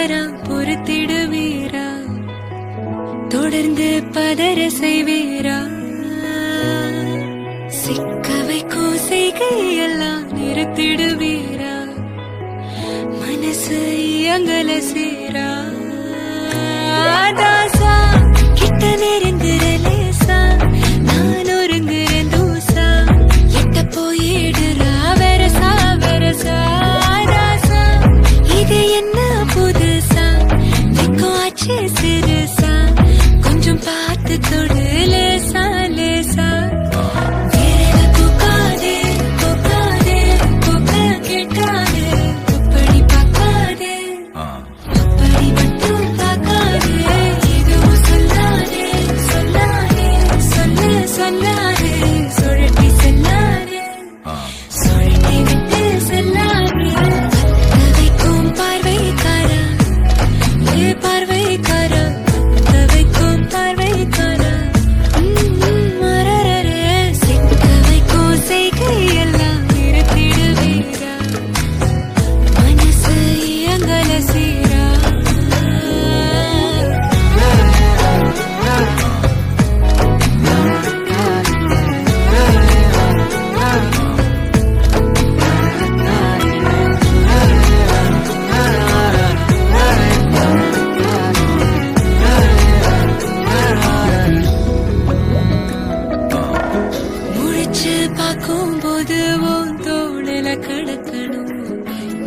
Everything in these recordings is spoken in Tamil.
வரா பொறுத்திடுவீரா தொடர்ந்து பதற செய்வீரா சிக்க வைக்கும் செய்கையெல்லாம் நிறுத்திடுவீரா மனசு இயங்கல சீரா தாசா கிட்ட நெருங்குற லேசா நான் ஒருங்குறேன் தூசா எட்ட போயிடுறா வெரசா வெரசா ராசா இது என்ன புதுசா வெக்கம் ஆச்சு சிறுசா கொஞ்சம் பார்த்து தொடு லேசா லேசா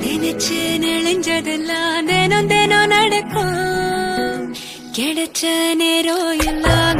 நினைச்சு நெளிஞ்சதெல்லாம் தினம் தினம் நடக்கும் கிடைச்ச நேரம் எல்லாம்